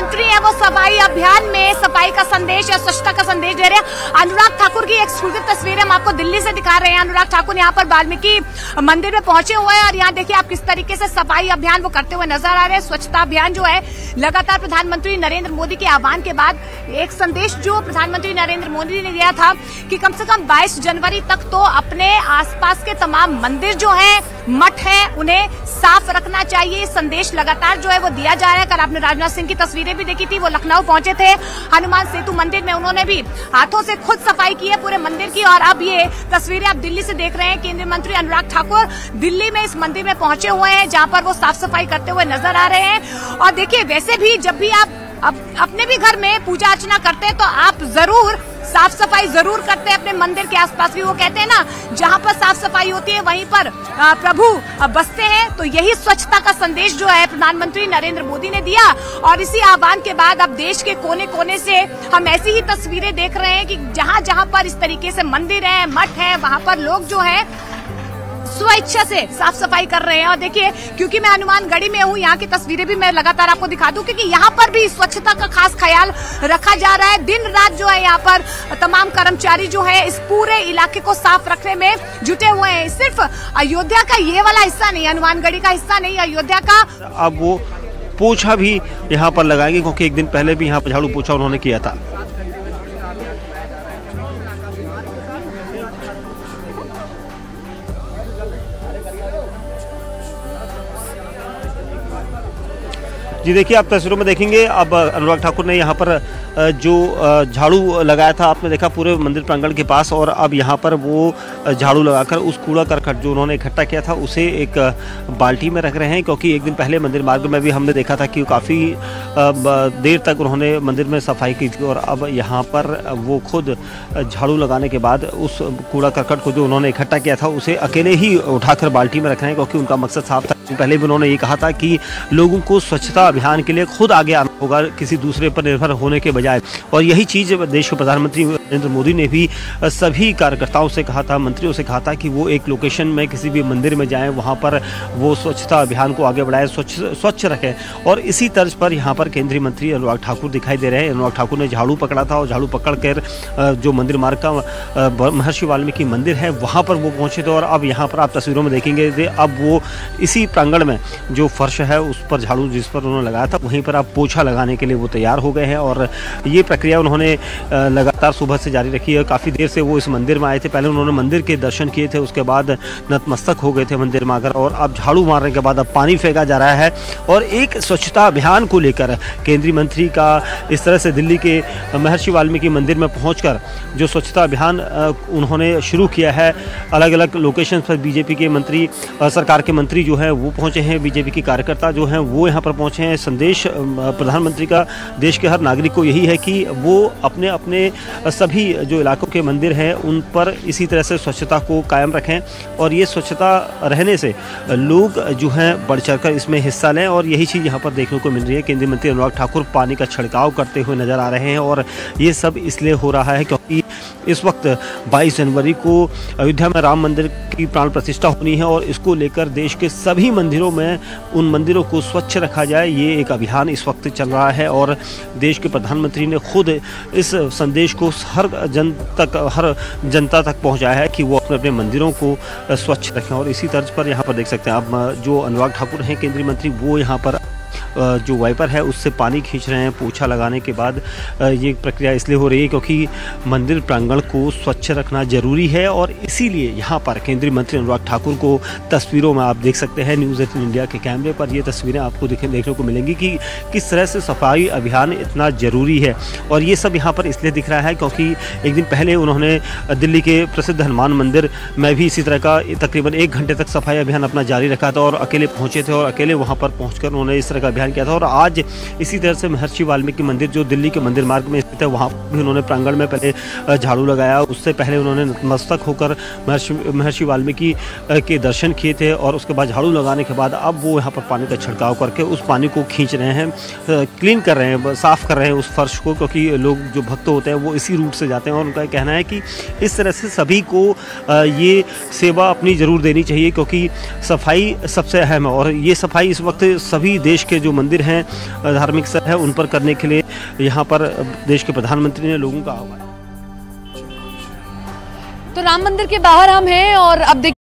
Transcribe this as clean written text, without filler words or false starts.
मंत्री है वो सफाई अभियान में सफाई का संदेश या स्वच्छता का संदेश दे रहे हैं। अनुराग ठाकुर की एक्सक्लूसिव तस्वीर हम आपको दिल्ली से दिखा रहे हैं। अनुराग ठाकुर यहाँ पर वाल्मीकि मंदिर में पहुंचे हुए हैं और यहाँ देखिए आप किस तरीके से सफाई अभियान वो करते हुए नजर आ रहे हैं। स्वच्छता अभियान जो है लगातार प्रधानमंत्री नरेंद्र मोदी के आह्वान के बाद एक संदेश जो प्रधानमंत्री नरेंद्र मोदी ने दिया था कि कम से कम 22 जनवरी तक तो अपने आसपास के तमाम मंदिर जो है, मठ है, उन्हें साफ रखना चाहिए। संदेश लगातार जो है वो दिया जा रहा है। कल आपने राजनाथ सिंह की तस्वीरें भी देखी थी, वो लखनऊ पहुंचे थे हनुमान सेतु मंदिर में, उन्होंने भी हाथों से खुद सफाई की है पूरे मंदिर की। और अब ये तस्वीरें आप दिल्ली से देख रहे हैं। केंद्रीय मंत्री अनुराग ठाकुर दिल्ली में इस मंदिर में पहुंचे हुए हैं जहां पर वो साफ सफाई करते हुए नजर आ रहे हैं। और देखिए वैसे भी जब भी आप अपने भी घर में पूजा अर्चना करते हैं तो आप जरूर साफ सफाई जरूर करते हैं अपने मंदिर के आसपास भी। वो कहते हैं ना, जहां पर साफ सफाई होती है वहीं पर प्रभु बसते हैं। तो यही स्वच्छता का संदेश जो है प्रधानमंत्री नरेंद्र मोदी ने दिया और इसी आह्वान के बाद अब देश के कोने कोने से हम ऐसी ही तस्वीरें देख रहे हैं कि जहां जहां पर इस तरीके से मंदिर है, मठ है, वहां पर लोग जो है स्वेच्छा से साफ सफाई कर रहे हैं। और देखिए क्योंकि मैं हनुमानगढ़ी में हूँ, यहाँ की तस्वीरें भी मैं लगातार आपको दिखा दूं क्योंकि यहाँ पर भी स्वच्छता का खास ख्याल रखा जा रहा है। दिन रात जो है यहाँ पर तमाम कर्मचारी जो है इस पूरे इलाके को साफ रखने में जुटे हुए हैं। सिर्फ अयोध्या का ये वाला हिस्सा नहीं, हनुमानगढ़ी का हिस्सा नहीं, अयोध्या का। अब वो पोछा भी यहाँ पर लगाएंगे क्योंकि एक दिन पहले भी यहाँ पर झाड़ू पोछा उन्होंने किया था। जी देखिए आप तस्वीरों में देखेंगे अब अनुराग ठाकुर ने यहाँ पर जो झाड़ू लगाया था, आपने देखा पूरे मंदिर प्रांगण के पास, और अब यहाँ पर वो झाड़ू लगाकर उस कूड़ा करकट जो उन्होंने इकट्ठा किया था उसे एक बाल्टी में रख रहे हैं। क्योंकि एक दिन पहले मंदिर मार्ग में भी हमने देखा था कि काफ़ी देर तक उन्होंने मंदिर में सफाई की थी और अब यहाँ पर वो खुद झाड़ू लगाने के बाद उस कूड़ा करकट को जो उन्होंने इकट्ठा किया था उसे अकेले ही उठाकर बाल्टी में रख रहे हैं क्योंकि उनका मकसद साफ था। पहले भी उन्होंने ये कहा था कि लोगों को स्वच्छता अभियान के लिए खुद आगे आना होगा, किसी दूसरे पर निर्भर होने के बजाय। और यही चीज़ देश के प्रधानमंत्री नरेंद्र मोदी ने भी सभी कार्यकर्ताओं से कहा था, मंत्रियों से कहा था कि वो एक लोकेशन में किसी भी मंदिर में जाएं, वहाँ पर वो स्वच्छता अभियान को आगे बढ़ाएं, स्वच्छ रखें। और इसी तर्ज पर यहाँ पर केंद्रीय मंत्री अनुराग ठाकुर दिखाई दे रहे हैं। अनुराग ठाकुर ने झाड़ू पकड़ा था और झाड़ू पकड़ कर जो मंदिर मार्ग का महर्षि वाल्मीकि मंदिर है वहाँ पर वो पहुँचे थे। और अब यहाँ पर आप तस्वीरों में देखेंगे अब वो इसी प्रांगण में जो फर्श है उस पर झाड़ू जिस पर उन्होंने लगाया था वहीं पर आप पोछा लगाने के लिए वो तैयार हो गए हैं। और ये प्रक्रिया उन्होंने लगातार सुबह से जारी रखी है। काफ़ी देर से वो इस मंदिर में आए थे, पहले उन्होंने मंदिर के दर्शन किए थे, उसके बाद नतमस्तक हो गए थे मंदिर में आकर, और अब झाड़ू मारने के बाद अब पानी फेंका जा रहा है। और एक स्वच्छता अभियान को लेकर केंद्रीय मंत्री का इस तरह से दिल्ली के महर्षि वाल्मीकि मंदिर में पहुँचकर जो स्वच्छता अभियान उन्होंने शुरू किया है, अलग अलग लोकेशन पर बीजेपी के मंत्री, सरकार के मंत्री जो हैं वो पहुँचे हैं, बीजेपी के कार्यकर्ता जो हैं वो यहाँ पर पहुँचे हैं। संदेश प्रधानमंत्री का देश के हर नागरिक को यही है कि वो अपने अपने सभी जो इलाकों के मंदिर हैं उन पर इसी तरह से स्वच्छता को कायम रखें और ये स्वच्छता रहने से लोग जो हैं बढ़ चढ़कर इसमें हिस्सा लें। और यही चीज़ यहाँ पर देखने को मिल रही है। केंद्रीय मंत्री अनुराग ठाकुर पानी का छिड़काव करते हुए नजर आ रहे हैं और ये सब इसलिए हो रहा है क्योंकि इस वक्त 22 जनवरी को अयोध्या में राम मंदिर की प्राण प्रतिष्ठा होनी है और इसको लेकर देश के सभी मंदिरों में उन मंदिरों को स्वच्छ रखा जाए, ये एक अभियान इस वक्त चल रहा है। और देश के प्रधानमंत्री ने खुद इस संदेश को हर जनता तक पहुंचाया है कि वो अपने अपने मंदिरों को स्वच्छ रखें। और इसी तर्ज पर यहाँ पर देख सकते हैं आप जो अनुराग ठाकुर हैं केंद्रीय मंत्री, वो यहाँ पर जो वाइपर है उससे पानी खींच रहे हैं पोछा लगाने के बाद। ये प्रक्रिया इसलिए हो रही है क्योंकि मंदिर प्रांगण को स्वच्छ रखना जरूरी है और इसीलिए यहाँ पर केंद्रीय मंत्री अनुराग ठाकुर को तस्वीरों में आप देख सकते हैं न्यूज़ 18 इंडिया के कैमरे पर ये तस्वीरें आपको देखने को मिलेंगी कि किस तरह से सफाई अभियान इतना ज़रूरी है। और ये सब यहाँ पर इसलिए दिख रहा है क्योंकि एक दिन पहले उन्होंने दिल्ली के प्रसिद्ध हनुमान मंदिर में भी इसी तरह का तकरीबन 1 घंटे तक सफाई अभियान अपना जारी रखा था और अकेले पहुँचे थे और अकेले वहाँ पर पहुँच उन्होंने इस तरह का अभियान किया था। और आज इसी तरह से महर्षि वाल्मीकि मंदिर जो दिल्ली के मंदिर मार्ग में स्थित है वहाँ भी उन्होंने प्रांगण में पहले झाड़ू लगाया, उससे पहले उन्होंने नतमस्तक होकर महर्षि वाल्मीकि के दर्शन किए थे और उसके बाद झाड़ू लगाने के बाद अब वो यहाँ पर पानी का छिड़काव करके उस पानी को खींच रहे हैं, क्लीन कर रहे हैं, साफ़ कर रहे हैं उस फर्श को, क्योंकि लोग जो भक्त होते हैं वो इसी रूट से जाते हैं। और उनका कहना है कि इस तरह से सभी को ये सेवा अपनी ज़रूर देनी चाहिए क्योंकि सफाई सबसे अहम है और ये सफाई इस वक्त सभी देश के जो मंदिर हैं, धार्मिक स्थल है, उन पर करने के लिए यहाँ पर देश के प्रधानमंत्री ने लोगों का आह्वान। तो राम मंदिर के बाहर हम हैं और अब देखिए